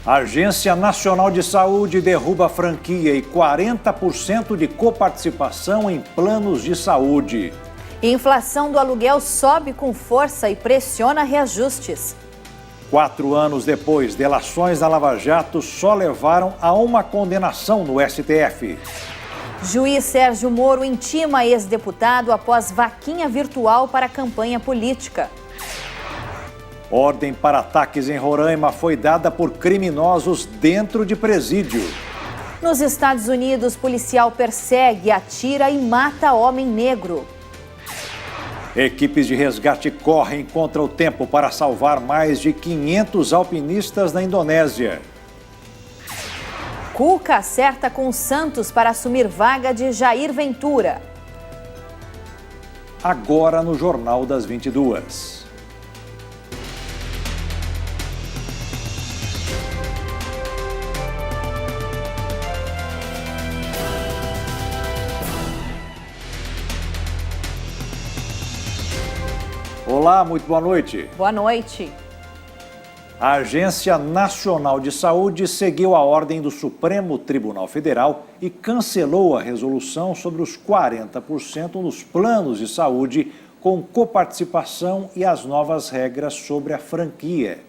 A Agência Nacional de Saúde derruba franquia e 40% de coparticipação em planos de saúde. Inflação do aluguel sobe com força e pressiona reajustes. 4 anos depois, delações da Lava Jato só levaram a uma condenação no STF. Juiz Sérgio Moro intima ex-deputado após vaquinha virtual para campanha política. Ordem para ataques em Roraima foi dada por criminosos dentro de presídio. Nos Estados Unidos, policial persegue, atira e mata homem negro. Equipes de resgate correm contra o tempo para salvar mais de 500 alpinistas na Indonésia. Cuca acerta com o Santos para assumir vaga de Jair Ventura. Agora no Jornal das 22. Olá, muito boa noite. Boa noite. A Agência Nacional de Saúde seguiu a ordem do Supremo Tribunal Federal e cancelou a resolução sobre os 40% nos planos de saúde com coparticipação e as novas regras sobre a franquia.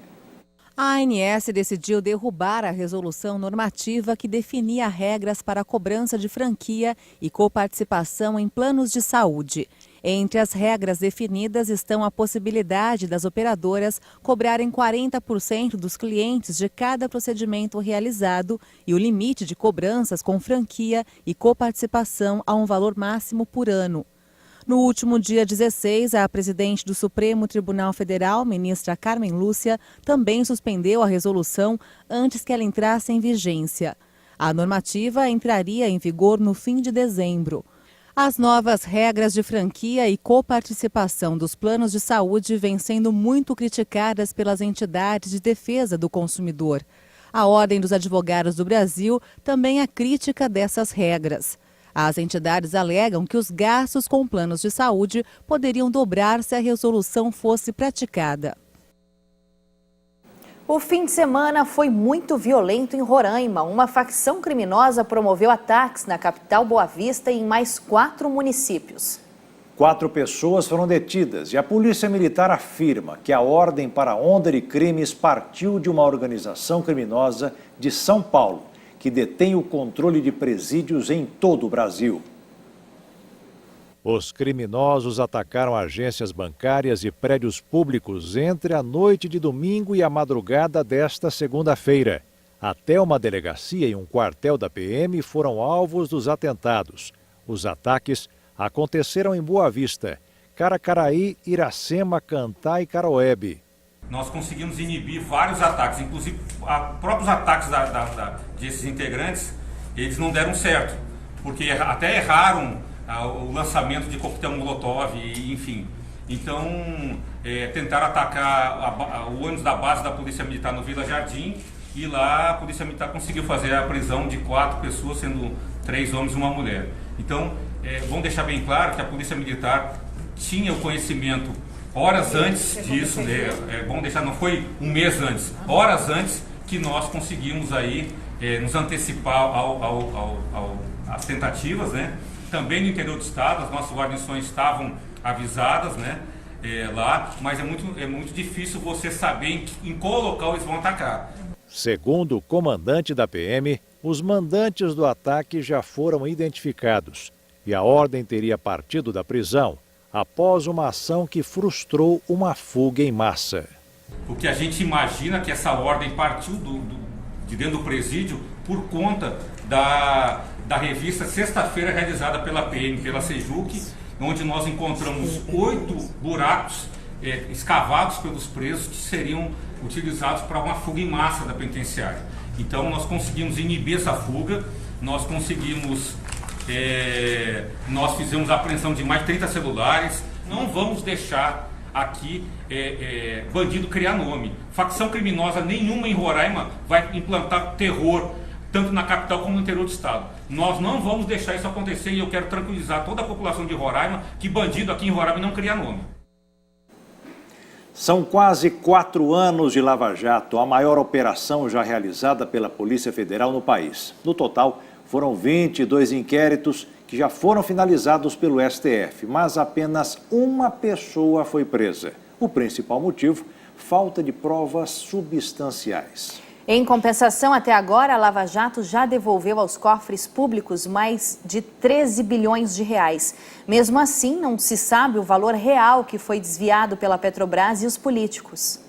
A ANS decidiu derrubar a resolução normativa que definia regras para a cobrança de franquia e coparticipação em planos de saúde. Entre as regras definidas estão a possibilidade das operadoras cobrarem 40% dos clientes de cada procedimento realizado e o limite de cobranças com franquia e coparticipação a um valor máximo por ano. No último dia 16, a presidente do Supremo Tribunal Federal, ministra Carmen Lúcia, também suspendeu a resolução antes que ela entrasse em vigência. A normativa entraria em vigor no fim de dezembro. As novas regras de franquia e coparticipação dos planos de saúde vêm sendo muito criticadas pelas entidades de defesa do consumidor. A Ordem dos Advogados do Brasil também é crítica dessas regras. As entidades alegam que os gastos com planos de saúde poderiam dobrar se a resolução fosse praticada. O fim de semana foi muito violento em Roraima. Uma facção criminosa promoveu ataques na capital Boa Vista e em mais 4 municípios. 4 pessoas foram detidas e a Polícia Militar afirma que a ordem para a onda de crimes partiu de uma organização criminosa de São Paulo, que detém o controle de presídios em todo o Brasil. Os criminosos atacaram agências bancárias e prédios públicos entre a noite de domingo e a madrugada desta segunda-feira. Até uma delegacia e um quartel da PM foram alvos dos atentados. Os ataques aconteceram em Boa Vista, Caracaraí, Iracema, Cantá e Caroebe. Nós conseguimos inibir vários ataques, inclusive próprios ataques desses integrantes, eles não deram certo, porque até erraram o lançamento de coquetel Molotov, enfim. Então, tentaram atacar o ônibus da base da Polícia Militar no Vila Jardim, e lá a Polícia Militar conseguiu fazer a prisão de 4 pessoas, sendo 3 homens e uma mulher. Então, vamos deixar bem claro que a Polícia Militar tinha o conhecimento horas antes disso, né? É bom deixar, não foi um mês antes, horas antes que nós conseguimos aí nos antecipar às tentativas, né? Também no interior do estado, as nossas guarnições estavam avisadas, né? Lá, mas é muito difícil você saber em qual local eles vão atacar. Segundo o comandante da PM, os mandantes do ataque já foram identificados e a ordem teria partido da prisão após uma ação que frustrou uma fuga em massa. O que a gente imagina que essa ordem partiu de dentro do presídio por conta da revista Sexta-feira realizada pela PM, pela Sejuc, onde nós encontramos 8 buracos escavados pelos presos que seriam utilizados para uma fuga em massa da penitenciária. Então nós conseguimos inibir essa fuga, nós fizemos a apreensão de mais de 30 celulares. Não vamos deixar aqui bandido criar nome. Facção criminosa nenhuma em Roraima vai implantar terror, tanto na capital como no interior do estado. Nós não vamos deixar isso acontecer e eu quero tranquilizar toda a população de Roraima que bandido aqui em Roraima não cria nome. São quase 4 anos de Lava Jato, a maior operação já realizada pela Polícia Federal no país. No total, foram 22 inquéritos que já foram finalizados pelo STF, mas apenas uma pessoa foi presa. O principal motivo, falta de provas substanciais. Em compensação, até agora, a Lava Jato já devolveu aos cofres públicos mais de 13 bilhões de reais. Mesmo assim, não se sabe o valor real que foi desviado pela Petrobras e os políticos.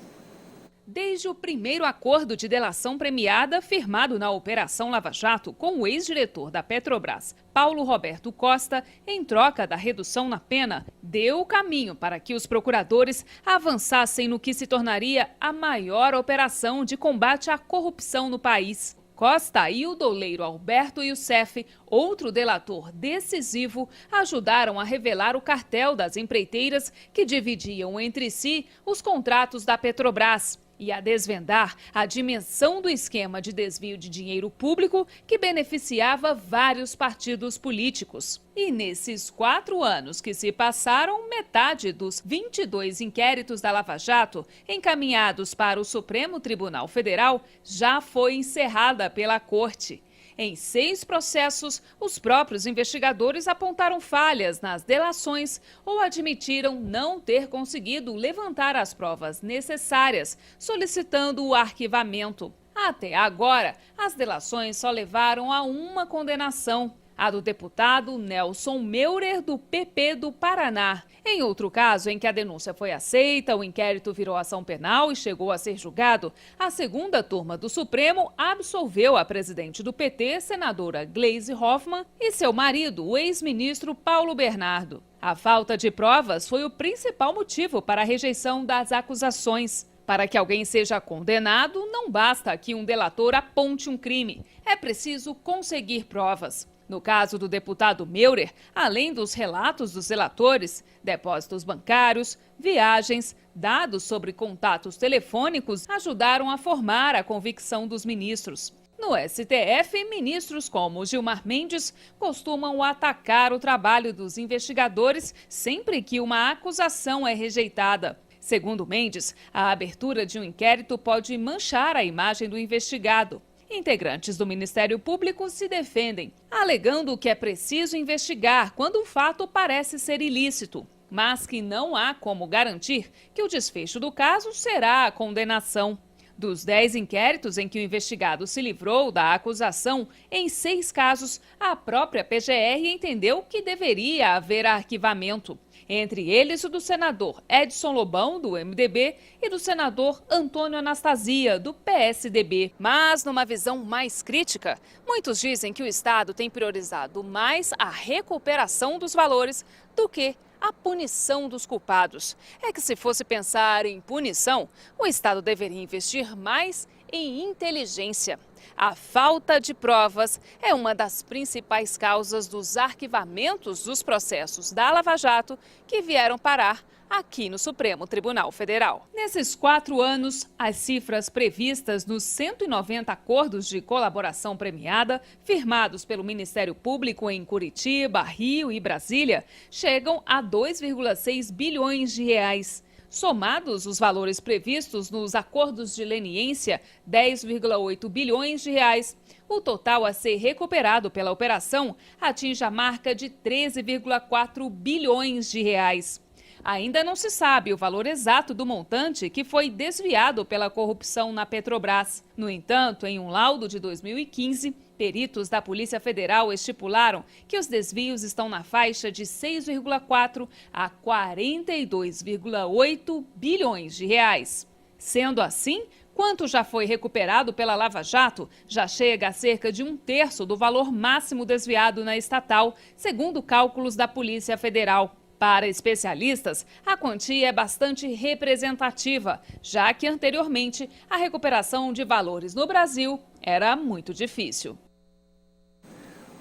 Desde o primeiro acordo de delação premiada firmado na Operação Lava Jato com o ex-diretor da Petrobras, Paulo Roberto Costa, em troca da redução na pena, deu o caminho para que os procuradores avançassem no que se tornaria a maior operação de combate à corrupção no país. Costa e o doleiro Alberto Youssef, outro delator decisivo, ajudaram a revelar o cartel das empreiteiras que dividiam entre si os contratos da Petrobras e a desvendar a dimensão do esquema de desvio de dinheiro público que beneficiava vários partidos políticos. E nesses 4 anos que se passaram, metade dos 22 inquéritos da Lava Jato encaminhados para o Supremo Tribunal Federal já foi encerrada pela Corte. Em 6 processos, os próprios investigadores apontaram falhas nas delações ou admitiram não ter conseguido levantar as provas necessárias, solicitando o arquivamento. Até agora, as delações só levaram a uma condenação, a do deputado Nelson Meurer, do PP do Paraná. Em outro caso, em que a denúncia foi aceita, o inquérito virou ação penal e chegou a ser julgado, a segunda turma do Supremo absolveu a presidente do PT, senadora Gleisi Hoffmann, e seu marido, o ex-ministro Paulo Bernardo. A falta de provas foi o principal motivo para a rejeição das acusações. Para que alguém seja condenado, não basta que um delator aponte um crime. É preciso conseguir provas. No caso do deputado Meurer, além dos relatos dos relatores, depósitos bancários, viagens, dados sobre contatos telefônicos ajudaram a formar a convicção dos ministros. No STF, ministros como Gilmar Mendes costumam atacar o trabalho dos investigadores sempre que uma acusação é rejeitada. Segundo Mendes, a abertura de um inquérito pode manchar a imagem do investigado. Integrantes do Ministério Público se defendem, alegando que é preciso investigar quando o fato parece ser ilícito, mas que não há como garantir que o desfecho do caso será a condenação. Dos 10 inquéritos em que o investigado se livrou da acusação, em 6 casos, a própria PGR entendeu que deveria haver arquivamento. Entre eles, o do senador Edson Lobão, do MDB, e do senador Antônio Anastasia, do PSDB. Mas, numa visão mais crítica, muitos dizem que o Estado tem priorizado mais a recuperação dos valores do que a punição dos culpados. É que se fosse pensar em punição, o Estado deveria investir mais em inteligência. A falta de provas é uma das principais causas dos arquivamentos dos processos da Lava Jato que vieram parar aqui no Supremo Tribunal Federal. Nesses 4 anos, as cifras previstas nos 190 acordos de colaboração premiada, firmados pelo Ministério Público em Curitiba, Rio e Brasília, chegam a 2,6 bilhões de reais. Somados os valores previstos nos acordos de leniência, 10,8 bilhões de reais, o total a ser recuperado pela operação atinge a marca de 13,4 bilhões de reais. Ainda não se sabe o valor exato do montante que foi desviado pela corrupção na Petrobras. No entanto, em um laudo de 2015, peritos da Polícia Federal estipularam que os desvios estão na faixa de 6,4 a 42,8 bilhões de reais. Sendo assim, quanto já foi recuperado pela Lava Jato já chega a cerca de 1/3 do valor máximo desviado na estatal, segundo cálculos da Polícia Federal. Para especialistas, a quantia é bastante representativa, já que anteriormente a recuperação de valores no Brasil era muito difícil.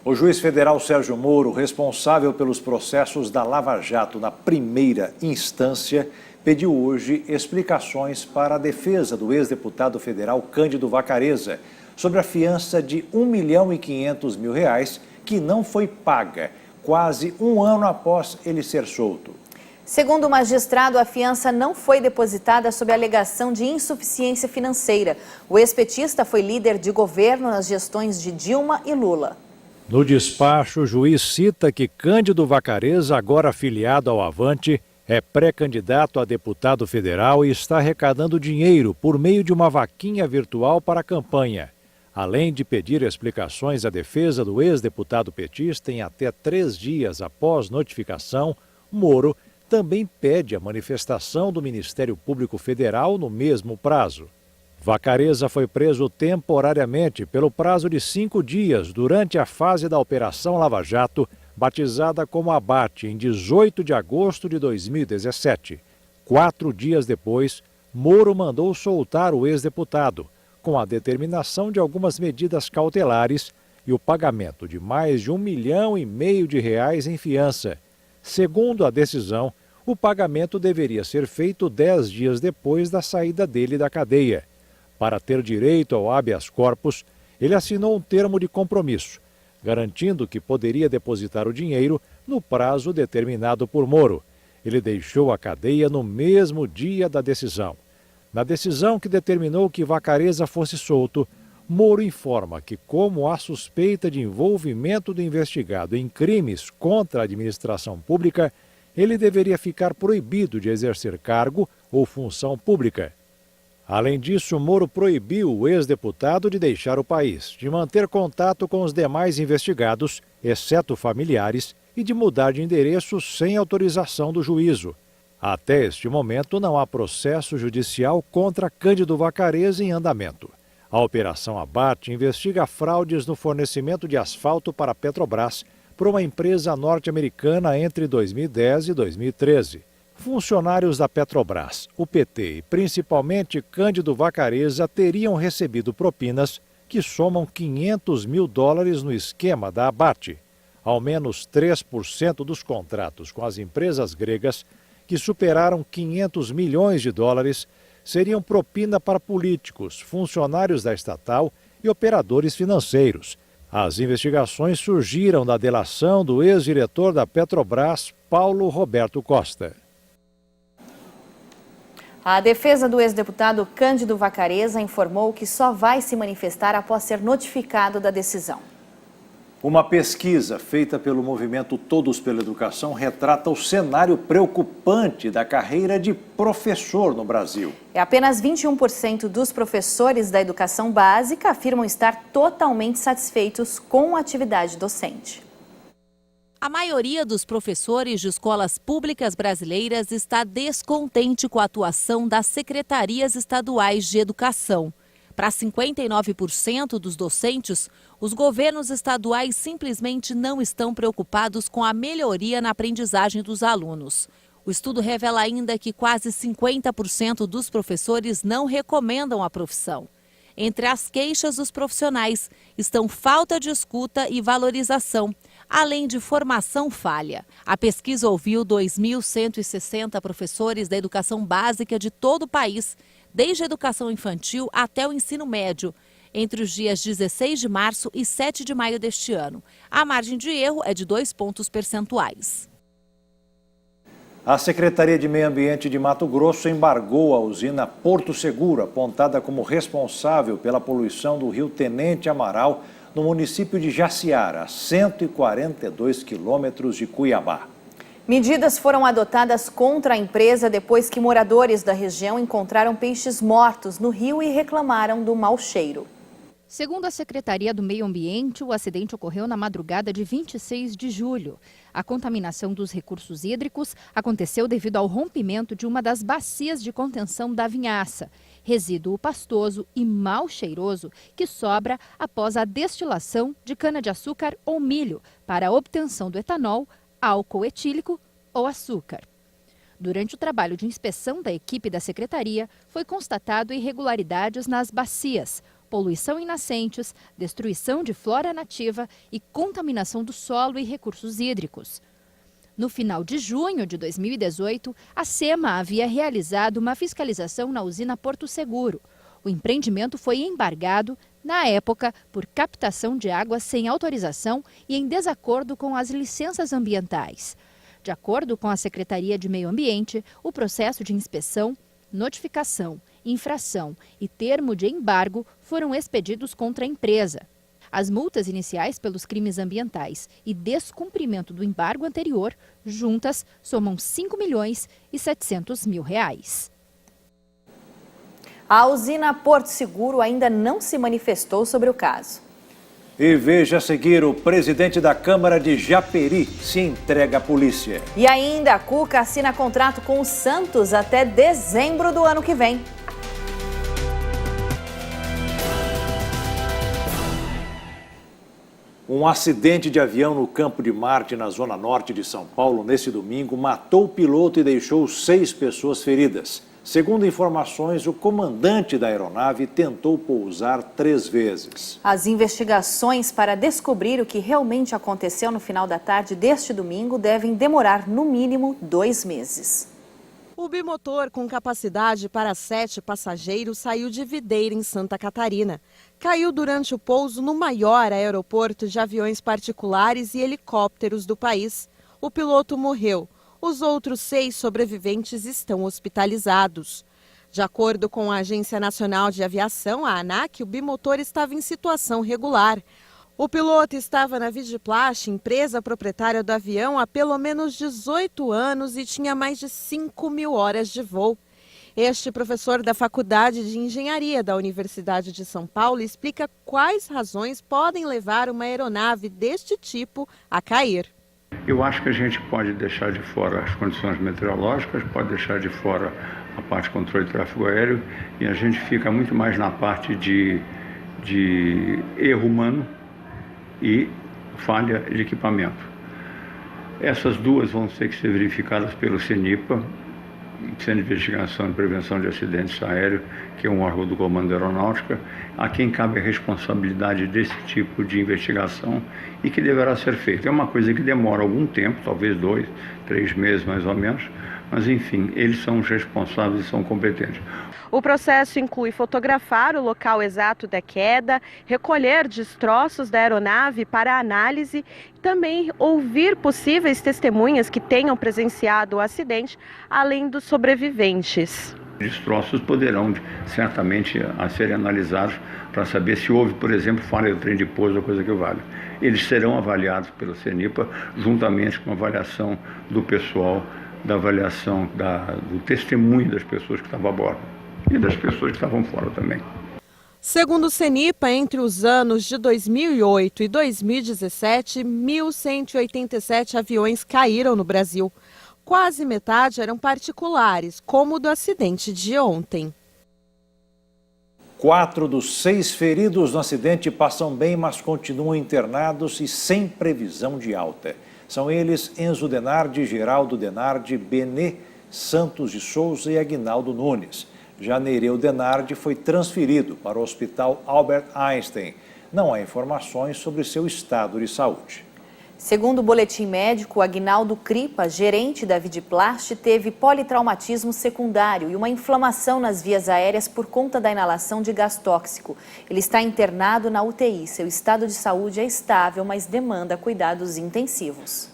O juiz federal Sérgio Moro, responsável pelos processos da Lava Jato na primeira instância, pediu hoje explicações para a defesa do ex-deputado federal Cândido Vacarezza sobre a fiança de R$ 1.500.000 que não foi paga, quase um ano após ele ser solto. Segundo o magistrado, a fiança não foi depositada sob a alegação de insuficiência financeira. O ex-petista foi líder de governo nas gestões de Dilma e Lula. No despacho, o juiz cita que Cândido Vacareza, agora afiliado ao Avante, é pré-candidato a deputado federal e está arrecadando dinheiro por meio de uma vaquinha virtual para a campanha. Além de pedir explicações à defesa do ex-deputado petista em até 3 dias após notificação, Moro também pede a manifestação do Ministério Público Federal no mesmo prazo. Vacareza foi preso temporariamente pelo prazo de 5 dias durante a fase da Operação Lava Jato, batizada como Abate, em 18 de agosto de 2017. 4 dias depois, Moro mandou soltar o ex-deputado, com a determinação de algumas medidas cautelares e o pagamento de mais de R$1,5 milhão em fiança. Segundo a decisão, o pagamento deveria ser feito 10 dias depois da saída dele da cadeia. Para ter direito ao habeas corpus, ele assinou um termo de compromisso, garantindo que poderia depositar o dinheiro no prazo determinado por Moro. Ele deixou a cadeia no mesmo dia da decisão. Na decisão que determinou que Vacareza fosse solto, Moro informa que, como há suspeita de envolvimento do investigado em crimes contra a administração pública, ele deveria ficar proibido de exercer cargo ou função pública. Além disso, Moro proibiu o ex-deputado de deixar o país, de manter contato com os demais investigados, exceto familiares, e de mudar de endereço sem autorização do juízo. Até este momento, não há processo judicial contra Cândido Vacareza em andamento. A Operação Abate investiga fraudes no fornecimento de asfalto para a Petrobras por uma empresa norte-americana entre 2010 e 2013. Funcionários da Petrobras, o PT e principalmente Cândido Vacareza teriam recebido propinas que somam $500 mil no esquema da Abate. Ao menos 3% dos contratos com as empresas gregas, que superaram $500 milhões, seriam propina para políticos, funcionários da estatal e operadores financeiros. As investigações surgiram da delação do ex-diretor da Petrobras, Paulo Roberto Costa. A defesa do ex-deputado Cândido Vacareza informou que só vai se manifestar após ser notificado da decisão. Uma pesquisa feita pelo movimento Todos pela Educação retrata o cenário preocupante da carreira de professor no Brasil. Apenas 21% dos professores da educação básica afirmam estar totalmente satisfeitos com a atividade docente. A maioria dos professores de escolas públicas brasileiras está descontente com a atuação das secretarias estaduais de educação. Para 59% dos docentes, os governos estaduais simplesmente não estão preocupados com a melhoria na aprendizagem dos alunos. O estudo revela ainda que quase 50% dos professores não recomendam a profissão. Entre as queixas dos profissionais estão falta de escuta e valorização, além de formação falha. A pesquisa ouviu 2.160 professores da educação básica de todo o país, desde a educação infantil até o ensino médio, entre os dias 16 de março e 7 de maio deste ano. A margem de erro é de 2 pontos percentuais. A Secretaria de Meio Ambiente de Mato Grosso embargou a usina Porto Seguro, apontada como responsável pela poluição do rio Tenente Amaral, no município de Jaciara, a 142 quilômetros de Cuiabá. Medidas foram adotadas contra a empresa depois que moradores da região encontraram peixes mortos no rio e reclamaram do mau cheiro. Segundo a Secretaria do Meio Ambiente, o acidente ocorreu na madrugada de 26 de julho. A contaminação dos recursos hídricos aconteceu devido ao rompimento de uma das bacias de contenção da vinhaça, resíduo pastoso e mal cheiroso que sobra após a destilação de cana-de-açúcar ou milho para a obtenção do etanol, álcool etílico ou açúcar. Durante o trabalho de inspeção da equipe da Secretaria, foi constatado irregularidades nas bacias, poluição em nascentes, destruição de flora nativa e contaminação do solo e recursos hídricos. No final de junho de 2018, a SEMA havia realizado uma fiscalização na usina Porto Seguro. O empreendimento foi embargado, na época, por captação de água sem autorização e em desacordo com as licenças ambientais. De acordo com a Secretaria de Meio Ambiente, o processo de inspeção, notificação, infração e termo de embargo foram expedidos contra a empresa. As multas iniciais pelos crimes ambientais e descumprimento do embargo anterior, juntas, somam R$ 5.700.000. A usina Porto Seguro ainda não se manifestou sobre o caso. E veja a seguir, o presidente da Câmara de Japeri se entrega à polícia. E ainda, a Cuca assina contrato com o Santos até dezembro do ano que vem. Um acidente de avião no Campo de Marte, na zona norte de São Paulo, nesse domingo, matou o piloto e deixou 6 pessoas feridas. Segundo informações, o comandante da aeronave tentou pousar 3 vezes. As investigações para descobrir o que realmente aconteceu no final da tarde deste domingo devem demorar, no mínimo, 2 meses. O bimotor, com capacidade para 7 passageiros, saiu de Videira, em Santa Catarina. Caiu durante o pouso no maior aeroporto de aviões particulares e helicópteros do país. O piloto morreu. Os outros 6 sobreviventes estão hospitalizados. De acordo com a Agência Nacional de Aviação, a ANAC, o bimotor estava em situação regular. O piloto estava na Vidiplast, empresa proprietária do avião, há pelo menos 18 anos e tinha mais de 5.000 horas de voo. Este professor da Faculdade de Engenharia da Universidade de São Paulo explica quais razões podem levar uma aeronave deste tipo a cair. Eu acho que a gente pode deixar de fora as condições meteorológicas, pode deixar de fora a parte de controle de tráfego aéreo e a gente fica muito mais na parte de erro humano e falha de equipamento. Essas duas vão ter que ser verificadas pelo CENIPA, Centro de Investigação e Prevenção de Acidentes Aéreos, que é um órgão do Comando da Aeronáutica, a quem cabe a responsabilidade desse tipo de investigação e que deverá ser feita. É uma coisa que demora algum tempo, talvez 2, 3 meses mais ou menos, mas enfim, eles são os responsáveis e são competentes. O processo inclui fotografar o local exato da queda, recolher destroços da aeronave para análise e também ouvir possíveis testemunhas que tenham presenciado o acidente, além dos sobreviventes. Destroços poderão certamente serem analisados para saber se houve, por exemplo, falha do trem de pouso ou coisa que valha. Eles serão avaliados pelo CENIPA, juntamente com a avaliação do pessoal, da avaliação do testemunho das pessoas que estavam a bordo e das pessoas que estavam fora também. Segundo o CENIPA, entre os anos de 2008 e 2017, 1.187 aviões caíram no Brasil. Quase metade eram particulares, como o do acidente de ontem. 4 dos 6 feridos no acidente passam bem, mas continuam internados e sem previsão de alta. São eles Enzo Denardi, Geraldo Denardi, Benê Santos de Souza e Aguinaldo Nunes. Já Nereu Denardi foi transferido para o Hospital Albert Einstein. Não há informações sobre seu estado de saúde. Segundo o boletim médico, Aguinaldo Cripa, gerente da Vidiplast, teve politraumatismo secundário e uma inflamação nas vias aéreas por conta da inalação de gás tóxico. Ele está internado na UTI. Seu estado de saúde é estável, mas demanda cuidados intensivos.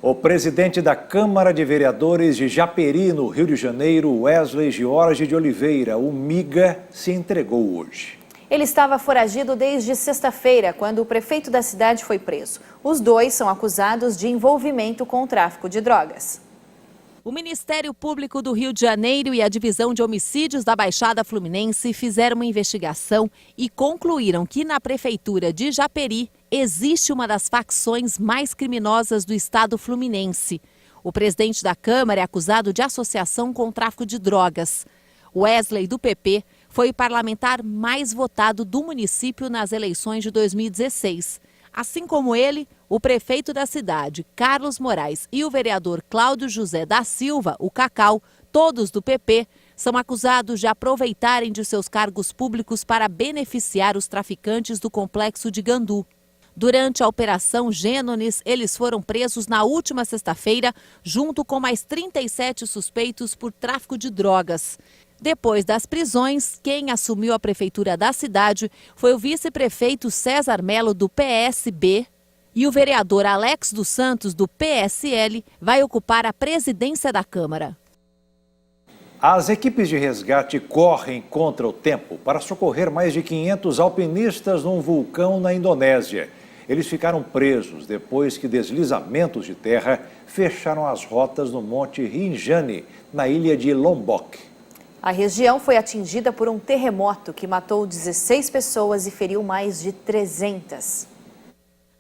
O presidente da Câmara de Vereadores de Japeri, no Rio de Janeiro, Wesley Jorge de Oliveira, o Miga, se entregou hoje. Ele estava foragido desde sexta-feira, quando o prefeito da cidade foi preso. Os dois são acusados de envolvimento com o tráfico de drogas. O Ministério Público do Rio de Janeiro e a Divisão de Homicídios da Baixada Fluminense fizeram uma investigação e concluíram que na Prefeitura de Japeri existe uma das facções mais criminosas do estado fluminense. O presidente da Câmara é acusado de associação com o tráfico de drogas. Wesley, do PP, foi o parlamentar mais votado do município nas eleições de 2016. Assim como ele, o prefeito da cidade, Carlos Moraes, e o vereador Cláudio José da Silva, o Cacau, todos do PP, são acusados de aproveitarem de seus cargos públicos para beneficiar os traficantes do complexo de Gandu. Durante a Operação Gênones, eles foram presos na última sexta-feira, junto com mais 37 suspeitos por tráfico de drogas. Depois das prisões, quem assumiu a prefeitura da cidade foi o vice-prefeito César Melo, do PSB, E o vereador Alex dos Santos, do PSL, vai ocupar a presidência da Câmara. As equipes de resgate correm contra o tempo para socorrer mais de 500 alpinistas num vulcão na Indonésia. Eles ficaram presos depois que deslizamentos de terra fecharam as rotas no Monte Rinjani, na ilha de Lombok. A região foi atingida por um terremoto que matou 16 pessoas e feriu mais de 300.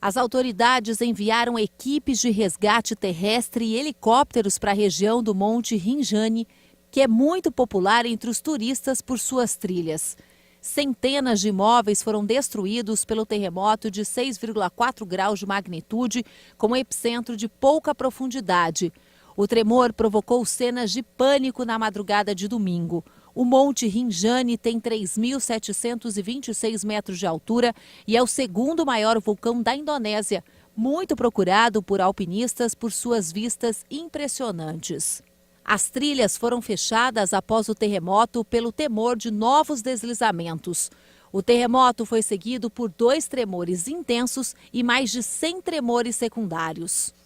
As autoridades enviaram equipes de resgate terrestre e helicópteros para a região do Monte Rinjani, que é muito popular entre os turistas por suas trilhas. Centenas de imóveis foram destruídos pelo terremoto de 6,4 graus de magnitude, com epicentro de pouca profundidade. O tremor provocou cenas de pânico na madrugada de domingo. O Monte Rinjani tem 3.726 metros de altura e é o segundo maior vulcão da Indonésia, muito procurado por alpinistas por suas vistas impressionantes. As trilhas foram fechadas após o terremoto pelo temor de novos deslizamentos. O terremoto foi seguido por 2 tremores intensos e mais de 100 tremores secundários.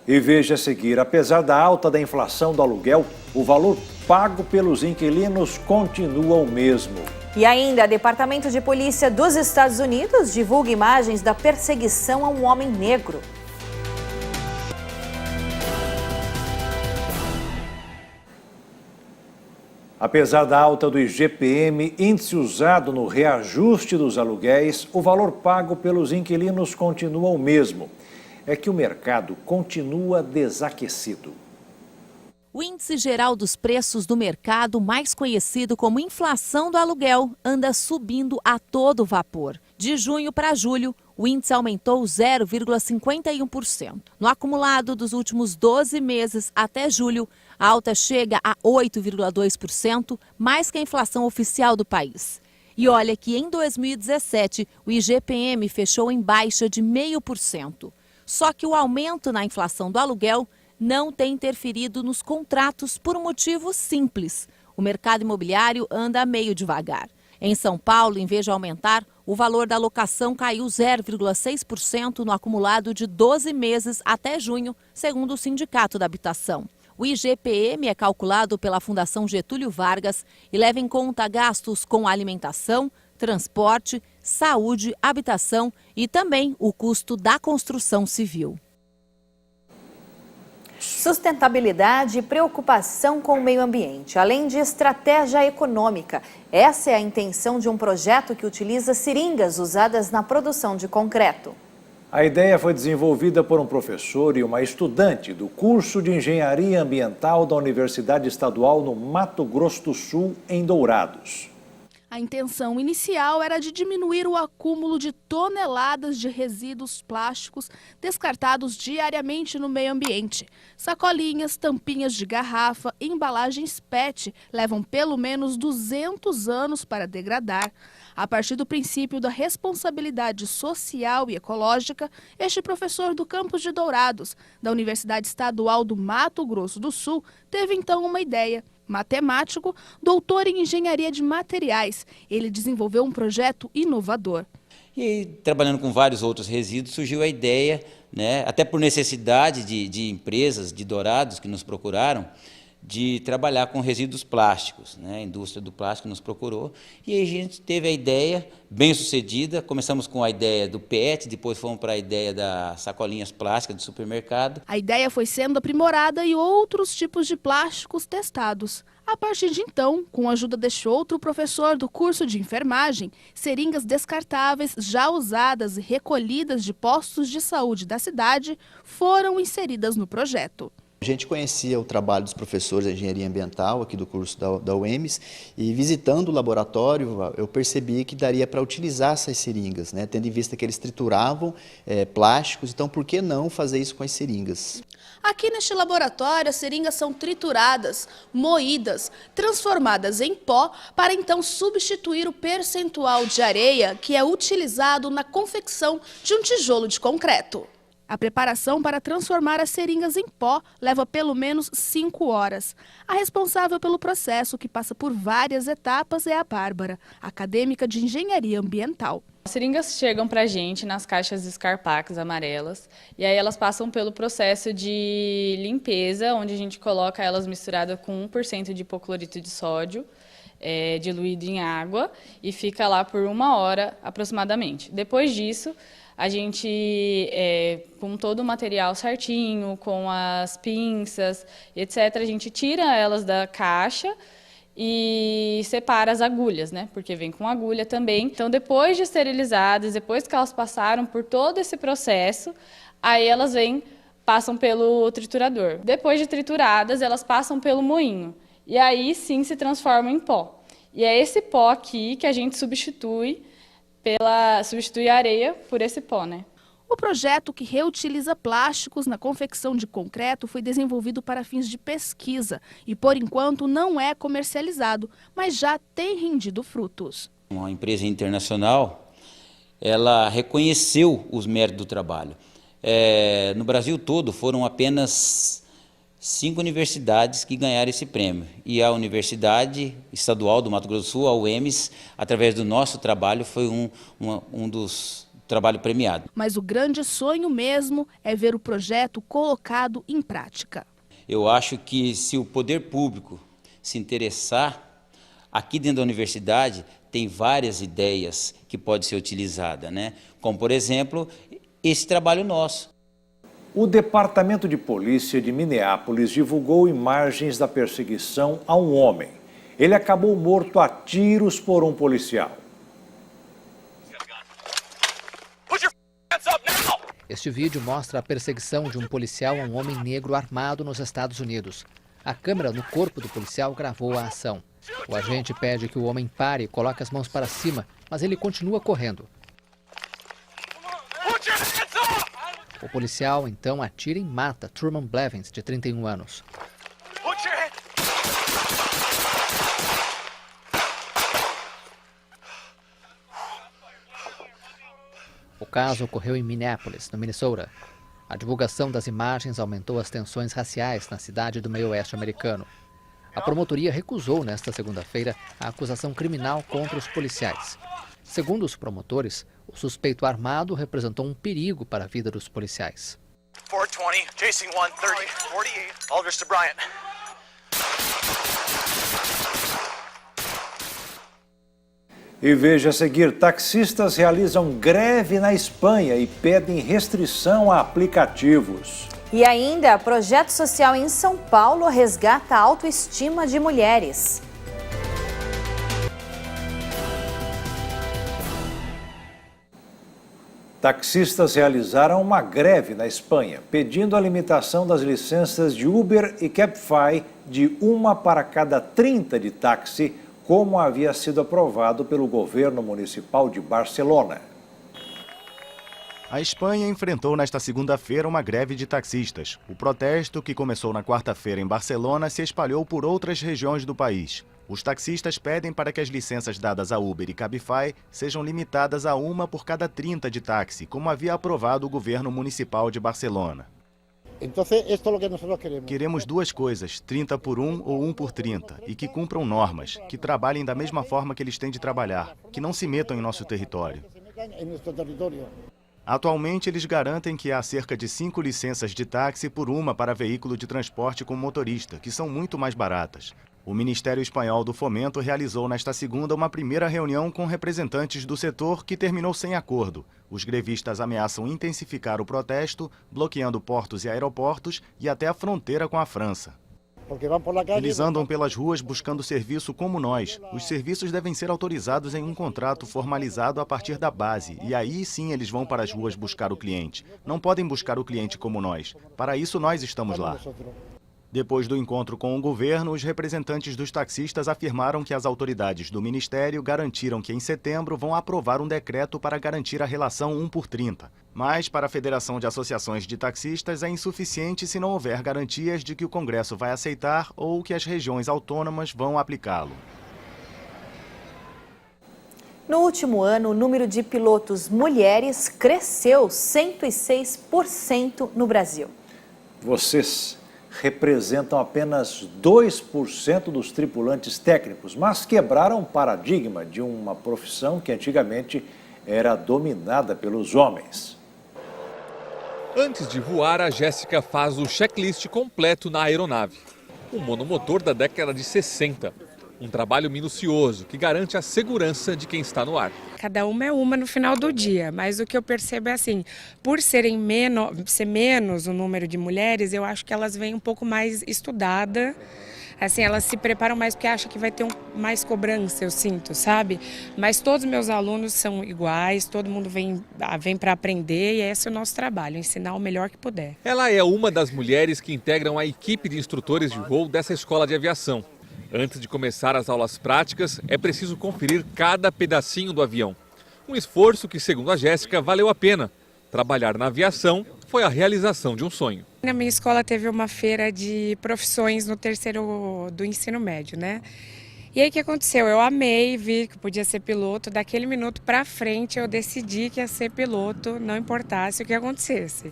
E veja a seguir, apesar da alta da inflação do aluguel, o valor pago pelos inquilinos continua o mesmo. E ainda, o Departamento de Polícia dos Estados Unidos divulga imagens da perseguição a um homem negro. Apesar da alta do IGPM, índice usado no reajuste dos aluguéis, o valor pago pelos inquilinos continua o mesmo. É que o mercado continua desaquecido. O índice geral dos preços do mercado, mais conhecido como inflação do aluguel, anda subindo a todo vapor. De junho para julho, o índice aumentou 0,51%. No acumulado dos últimos 12 meses até julho, a alta chega a 8,2%, mais que a inflação oficial do país. E olha que em 2017, o IGPM fechou em baixa de 0,5%. Só que o aumento na inflação do aluguel não tem interferido nos contratos por um motivo simples. O mercado imobiliário anda meio devagar. Em São Paulo, em vez de aumentar, o valor da locação caiu 0,6% no acumulado de 12 meses até junho, segundo o Sindicato da Habitação. O IGPM é calculado pela Fundação Getúlio Vargas e leva em conta gastos com alimentação, transporte, saúde, habitação e também o custo da construção civil. Sustentabilidade e preocupação com o meio ambiente, além de estratégia econômica. Essa é a intenção de um projeto que utiliza seringas usadas na produção de concreto. A ideia foi desenvolvida por um professor e uma estudante do curso de Engenharia Ambiental da Universidade Estadual no Mato Grosso do Sul, em Dourados. A intenção inicial era de diminuir o acúmulo de toneladas de resíduos plásticos descartados diariamente no meio ambiente. Sacolinhas, tampinhas de garrafa, embalagens PET levam pelo menos 200 anos para degradar. A partir do princípio da responsabilidade social e ecológica, este professor do campus de Dourados, da Universidade Estadual do Mato Grosso do Sul, teve então uma ideia. Matemático, doutor em engenharia de materiais, ele desenvolveu um projeto inovador. E aí, trabalhando com vários outros resíduos, surgiu a ideia, até por necessidade de empresas de Dourados que nos procuraram, de trabalhar com resíduos plásticos. A indústria do plástico nos procurou e aí a gente teve a ideia bem sucedida. Começamos com a ideia do PET, depois fomos para a ideia das sacolinhas plásticas do supermercado. A ideia foi sendo aprimorada e outros tipos de plásticos testados. A partir de então, com a ajuda deste outro professor do curso de enfermagem, seringas descartáveis já usadas e recolhidas de postos de saúde da cidade foram inseridas no projeto. A gente conhecia o trabalho dos professores de engenharia ambiental aqui do curso da UEMS e visitando o laboratório eu percebi que daria para utilizar essas seringas, tendo em vista que eles trituravam plásticos, então por que não fazer isso com as seringas? Aqui neste laboratório as seringas são trituradas, moídas, transformadas em pó para então substituir o percentual de areia que é utilizado na confecção de um tijolo de concreto. A preparação para transformar as seringas em pó leva pelo menos 5 horas. A responsável pelo processo, que passa por várias etapas, é a Bárbara, acadêmica de engenharia ambiental. As seringas chegam para a gente nas caixas Scarpax amarelas e aí elas passam pelo processo de limpeza, onde a gente coloca elas misturadas com 1% de hipoclorito de sódio, diluído em água, e fica lá por 1 hora aproximadamente. Depois disso, a gente, com todo o material certinho, com as pinças, etc., a gente tira elas da caixa e separa as agulhas, né? Porque vem com agulha também. Então, depois de esterilizadas, depois que elas passaram por todo esse processo, aí elas passam pelo triturador. Depois de trituradas, elas passam pelo moinho. E aí, sim, se transformam em pó. E é esse pó aqui que a gente substitui a areia por esse pó, né? O projeto, que reutiliza plásticos na confecção de concreto, foi desenvolvido para fins de pesquisa e, por enquanto, não é comercializado, mas já tem rendido frutos. Uma empresa internacional, ela reconheceu os méritos do trabalho. No Brasil todo, foram apenas 5 universidades que ganharam esse prêmio. E a Universidade Estadual do Mato Grosso do Sul, a UEMS, através do nosso trabalho, foi um dos trabalho premiado. Mas o grande sonho mesmo é ver o projeto colocado em prática. Eu acho que se o poder público se interessar, aqui dentro da universidade tem várias ideias que podem ser utilizadas, né? Como, por exemplo, esse trabalho nosso. O Departamento de Polícia de Minneapolis divulgou imagens da perseguição a um homem. Ele acabou morto a tiros por um policial. Este vídeo mostra a perseguição de um policial a um homem negro armado nos Estados Unidos. A câmera no corpo do policial gravou a ação. O agente pede que o homem pare e coloque as mãos para cima, mas ele continua correndo. O policial então atira e mata Truman Blevins, de 31 anos. O caso ocorreu em Minneapolis, no Minnesota. A divulgação das imagens aumentou as tensões raciais na cidade do meio-oeste americano. A promotoria recusou nesta segunda-feira a acusação criminal contra os policiais. Segundo os promotores, o suspeito armado representou um perigo para a vida dos policiais. 420, chasing 130, 48, Aldrich to Bryant. E veja a seguir, taxistas realizam greve na Espanha e pedem restrição a aplicativos. E ainda, projeto social em São Paulo resgata a autoestima de mulheres. Taxistas realizaram uma greve na Espanha, pedindo a limitação das licenças de Uber e Cabify de 1 para cada 30 de táxi, como havia sido aprovado pelo governo municipal de Barcelona. A Espanha enfrentou nesta segunda-feira uma greve de taxistas. O protesto, que começou na quarta-feira em Barcelona, se espalhou por outras regiões do país. Os taxistas pedem para que as licenças dadas a Uber e Cabify sejam limitadas a 1 por cada 30 de táxi, como havia aprovado o governo municipal de Barcelona. Queremos 2 coisas, 30 por 1 ou 1 por 30, e que cumpram normas, que trabalhem da mesma forma que eles têm de trabalhar, que não se metam em nosso território. Atualmente, eles garantem que há cerca de 5 licenças de táxi por 1 para veículo de transporte com motorista, que são muito mais baratas. O Ministério Espanhol do Fomento realizou nesta segunda uma primeira reunião com representantes do setor que terminou sem acordo. Os grevistas ameaçam intensificar o protesto, bloqueando portos e aeroportos e até a fronteira com a França. Eles andam pelas ruas buscando serviço como nós. Os serviços devem ser autorizados em um contrato formalizado a partir da base, e aí sim eles vão para as ruas buscar o cliente. Não podem buscar o cliente como nós. Para isso nós estamos lá. Depois do encontro com o governo, os representantes dos taxistas afirmaram que as autoridades do Ministério garantiram que em setembro vão aprovar um decreto para garantir a relação 1 por 30. Mas, para a Federação de Associações de Taxistas, é insuficiente se não houver garantias de que o Congresso vai aceitar ou que as regiões autônomas vão aplicá-lo. No último ano, o número de pilotos mulheres cresceu 106% no Brasil. Vocês representam apenas 2% dos tripulantes técnicos, mas quebraram o paradigma de uma profissão que antigamente era dominada pelos homens. Antes de voar, a Jéssica faz o checklist completo na aeronave. Um monomotor da década de 60. Um trabalho minucioso que garante a segurança de quem está no ar. Cada uma é uma no final do dia, mas o que eu percebo é assim, por ser menos o número de mulheres, eu acho que elas vêm um pouco mais estudadas. Assim, elas se preparam mais porque acham que vai ter mais cobrança, eu sinto, sabe? Mas todos os meus alunos são iguais, todo mundo vem para aprender e esse é o nosso trabalho, ensinar o melhor que puder. Ela é uma das mulheres que integram a equipe de instrutores de voo dessa escola de aviação. Antes de começar as aulas práticas, é preciso conferir cada pedacinho do avião. Um esforço que, segundo a Jéssica, valeu a pena. Trabalhar na aviação foi a realização de um sonho. Na minha escola teve uma feira de profissões no terceiro do ensino médio, né? E aí o que aconteceu? Eu amei, vi que podia ser piloto. Daquele minuto para frente eu decidi que ia ser piloto, não importasse o que acontecesse.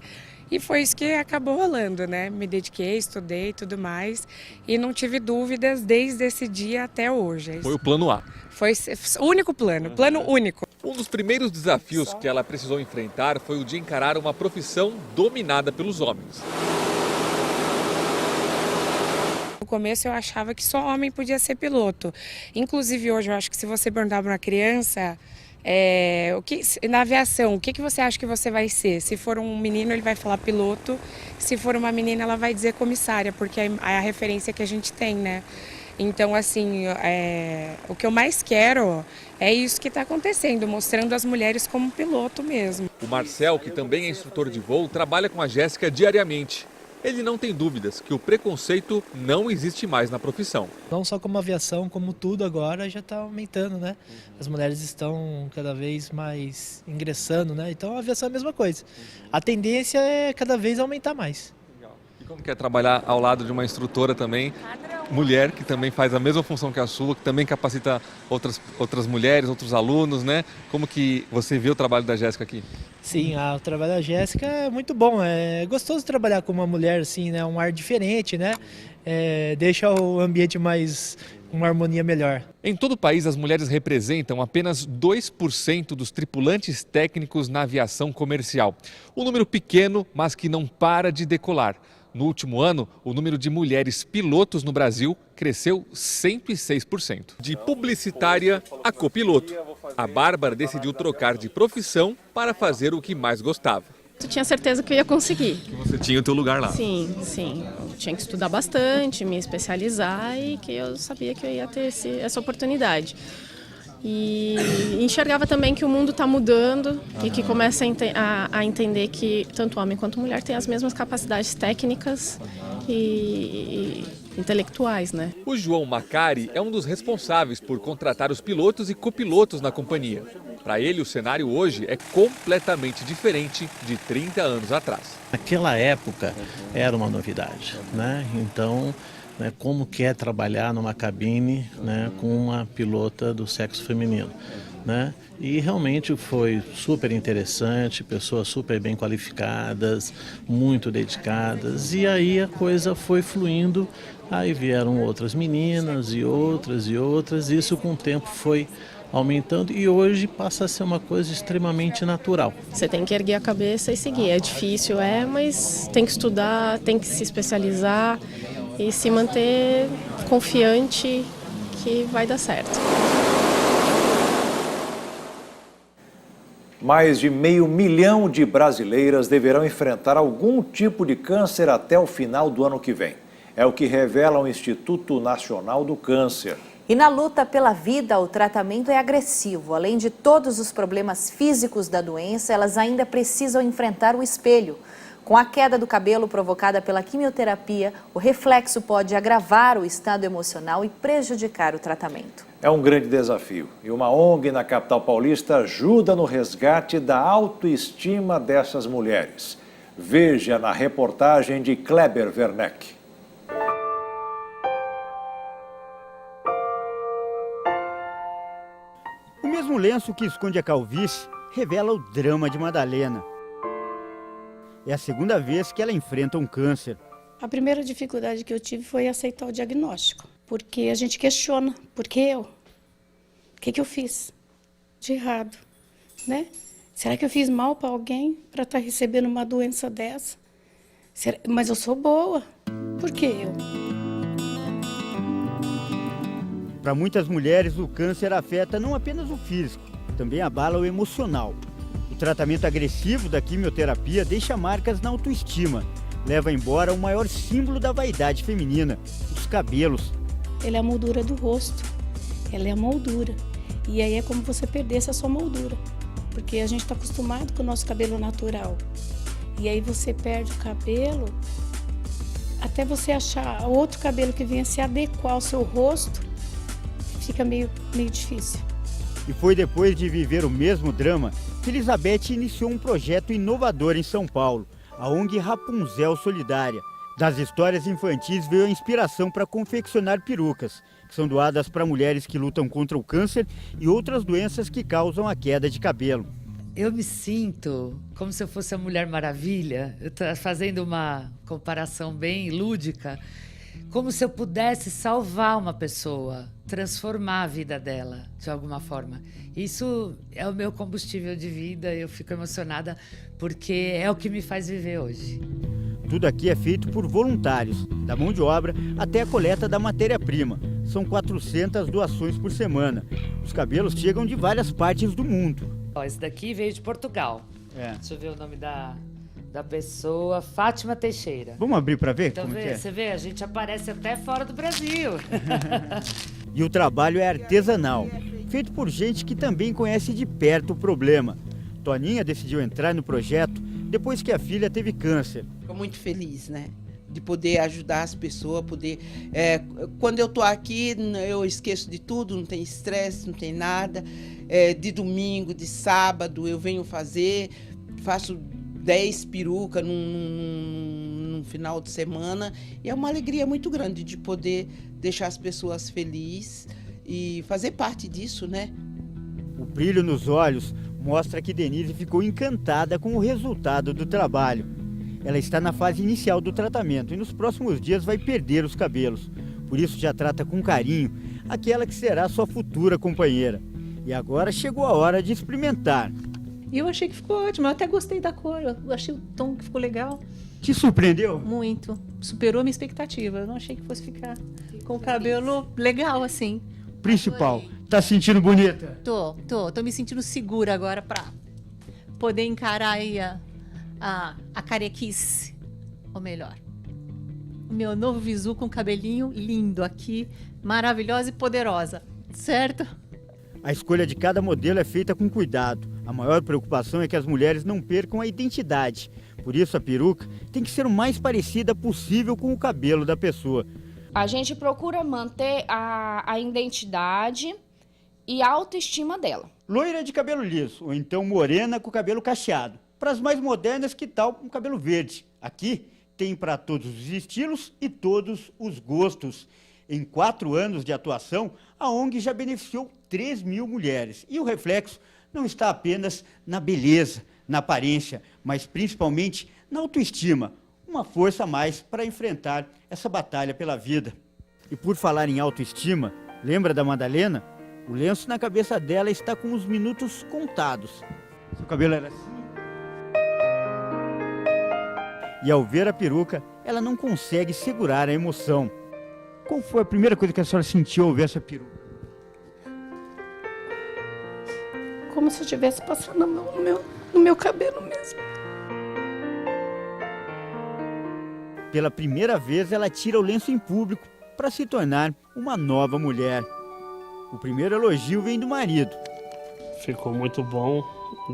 E foi isso que acabou rolando, né? Me dediquei, estudei e tudo mais. E não tive dúvidas desde esse dia até hoje. Foi o plano A. Foi o único plano único. Um dos primeiros desafios que ela precisou enfrentar foi o de encarar uma profissão dominada pelos homens. No começo eu achava que só homem podia ser piloto. Inclusive hoje eu acho que se você perguntar para uma criança... na aviação, o que você acha que você vai ser? Se for um menino, ele vai falar piloto. Se for uma menina, ela vai dizer comissária, porque é a referência que a gente tem, né? Então, assim, o que eu mais quero é isso que está acontecendo, mostrando as mulheres como piloto mesmo. O Marcel, que também é instrutor de voo, trabalha com a Jéssica diariamente. Ele não tem dúvidas que o preconceito não existe mais na profissão. Não só como aviação, como tudo agora já está aumentando, né? As mulheres estão cada vez mais ingressando, né? Então a aviação é a mesma coisa. A tendência é cada vez aumentar mais. E como que é trabalhar ao lado de uma instrutora também, mulher, que também faz a mesma função que a sua, que também capacita outras mulheres, outros alunos, né? Como que você vê o trabalho da Jéssica aqui? Sim, o trabalho da Jéssica é muito bom, é gostoso trabalhar com uma mulher assim, né? Um ar diferente, né? Deixa o ambiente mais, uma harmonia melhor. Em todo o país, as mulheres representam apenas 2% dos tripulantes técnicos na aviação comercial. Um número pequeno, mas que não para de decolar. No último ano, o número de mulheres pilotos no Brasil cresceu 106%. De publicitária a copiloto, a Bárbara decidiu trocar de profissão para fazer o que mais gostava. Eu tinha certeza que eu ia conseguir. Que você tinha o teu lugar lá. Sim. Eu tinha que estudar bastante, me especializar e que eu sabia que eu ia ter essa oportunidade. E enxergava também que o mundo está mudando e que começa a entender que tanto homem quanto mulher têm as mesmas capacidades técnicas e intelectuais, né? O João Macari é um dos responsáveis por contratar os pilotos e copilotos na companhia. Para ele, o cenário hoje é completamente diferente de 30 anos atrás. Naquela época era uma novidade, né? Então... como que é trabalhar numa cabine, né, com uma pilota do sexo feminino, né? E realmente foi super interessante, pessoas super bem qualificadas, muito dedicadas, e aí a coisa foi fluindo, aí vieram outras meninas e outras, isso com o tempo foi aumentando e hoje passa a ser uma coisa extremamente natural. Você tem que erguer a cabeça e seguir, é difícil, mas tem que estudar, tem que se especializar e se manter confiante que vai dar certo. Mais de 500 mil de brasileiras deverão enfrentar algum tipo de câncer até o final do ano que vem. É o que revela o Instituto Nacional do Câncer. E na luta pela vida, o tratamento é agressivo. Além de todos os problemas físicos da doença, elas ainda precisam enfrentar o espelho. Com a queda do cabelo provocada pela quimioterapia, o reflexo pode agravar o estado emocional e prejudicar o tratamento. É um grande desafio e uma ONG na capital paulista ajuda no resgate da autoestima dessas mulheres. Veja na reportagem de Kleber Werneck. O mesmo lenço que esconde a calvície revela o drama de Madalena. É a segunda vez que ela enfrenta um câncer. A primeira dificuldade que eu tive foi aceitar o diagnóstico, porque a gente questiona, por que eu? O que eu fiz de errado? né? Será que eu fiz mal para alguém para estar recebendo uma doença dessa? Mas eu sou boa. Por que eu? Para muitas mulheres, o câncer afeta não apenas o físico, também abala o emocional. O tratamento agressivo da quimioterapia deixa marcas na autoestima, leva embora o maior símbolo da vaidade feminina, os cabelos. Ele é a moldura do rosto, ela é a moldura. E aí é como você perdesse a sua moldura, porque a gente está acostumado com o nosso cabelo natural. E aí você perde o cabelo, até você achar outro cabelo que venha se adequar ao seu rosto, fica meio difícil. E foi depois de viver o mesmo drama que Elizabeth iniciou um projeto inovador em São Paulo, a ONG Rapunzel Solidária. Das histórias infantis veio a inspiração para confeccionar perucas, que são doadas para mulheres que lutam contra o câncer e outras doenças que causam a queda de cabelo. Eu me sinto como se eu fosse a Mulher Maravilha, eu estou fazendo uma comparação bem lúdica, como se eu pudesse salvar uma pessoa, transformar a vida dela de alguma forma. Isso é o meu combustível de vida, eu fico emocionada porque é o que me faz viver hoje. Tudo aqui é feito por voluntários, da mão de obra até a coleta da matéria-prima. São 400 doações por semana. Os cabelos chegam de várias partes do mundo. Esse daqui veio de Portugal. Deixa eu ver o nome da pessoa, Fátima Teixeira. Vamos abrir para ver então, como é? Você vê, a gente aparece até fora do Brasil. E o trabalho é artesanal, feito por gente que também conhece de perto o problema. Toninha decidiu entrar no projeto depois que a filha teve câncer. Estou muito feliz, né? De poder ajudar as pessoas, quando eu estou aqui, eu esqueço de tudo, não tem estresse, não tem nada. De domingo, de sábado, eu venho faço 10 perucas num final de semana. E é uma alegria muito grande de poder deixar as pessoas felizes e fazer parte disso, né? O brilho nos olhos mostra que Denise ficou encantada com o resultado do trabalho. Ela está na fase inicial do tratamento e nos próximos dias vai perder os cabelos. Por isso já trata com carinho aquela que será sua futura companheira. E agora chegou a hora de experimentar. E eu achei que ficou ótimo, eu até gostei da cor, eu achei o tom que ficou legal. Te surpreendeu? Muito, superou a minha expectativa, eu não achei que fosse ficar com o cabelo legal assim. Principal, tá se sentindo bonita? Tô me sentindo segura agora pra poder encarar aí a carequice, ou melhor, o meu novo visu com cabelinho lindo aqui, maravilhosa e poderosa, certo? A escolha de cada modelo é feita com cuidado. A maior preocupação é que as mulheres não percam a identidade. Por isso a peruca tem que ser o mais parecida possível com o cabelo da pessoa. A gente procura manter a identidade e a autoestima dela. Loira de cabelo liso, ou então morena com cabelo cacheado. Para as mais modernas, que tal com cabelo verde? Aqui tem para todos os estilos e todos os gostos. Em 4 anos de atuação, a ONG já beneficiou 3.000 mulheres. E o reflexo não está apenas na beleza, na aparência, mas principalmente na autoestima. Uma força a mais para enfrentar essa batalha pela vida. E por falar em autoestima, lembra da Madalena? O lenço na cabeça dela está com os minutos contados. Seu cabelo era assim. E ao ver a peruca, ela não consegue segurar a emoção. Qual foi a primeira coisa que a senhora sentiu ao ver essa peruca? Como se eu estivesse passando a mão no meu cabelo mesmo. Pela primeira vez, ela tira o lenço em público para se tornar uma nova mulher. O primeiro elogio vem do marido. Ficou muito bom,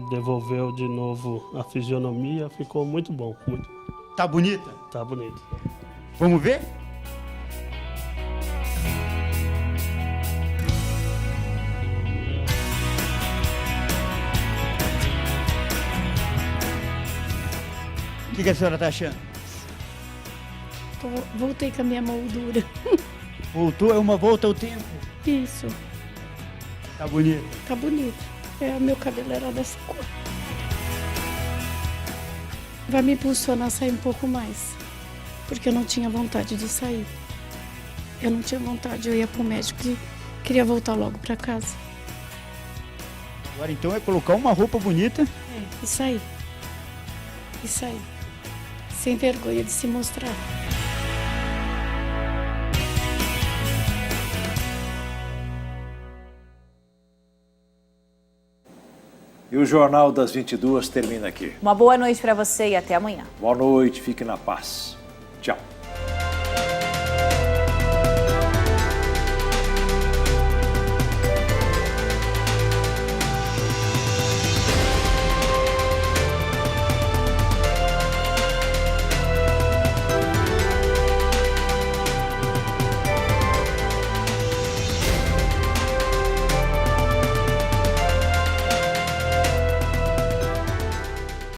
devolveu de novo a fisionomia, ficou muito bom. Muito. Tá bonita? Tá bonita. Vamos ver? O que a senhora está achando? Voltei com a minha moldura. Voltou? É uma volta ao tempo? Isso. Tá bonito? Tá bonito. O meu cabelo era dessa cor. Vai me impulsionar a sair um pouco mais. Porque eu não tinha vontade de sair. Eu não tinha vontade, eu ia pro médico e queria voltar logo para casa. Agora então é colocar uma roupa bonita. Isso aí. Isso aí. Sem vergonha de se mostrar. E o Jornal das 22 termina aqui. Uma boa noite para você e até amanhã. Boa noite, fique na paz. Tchau.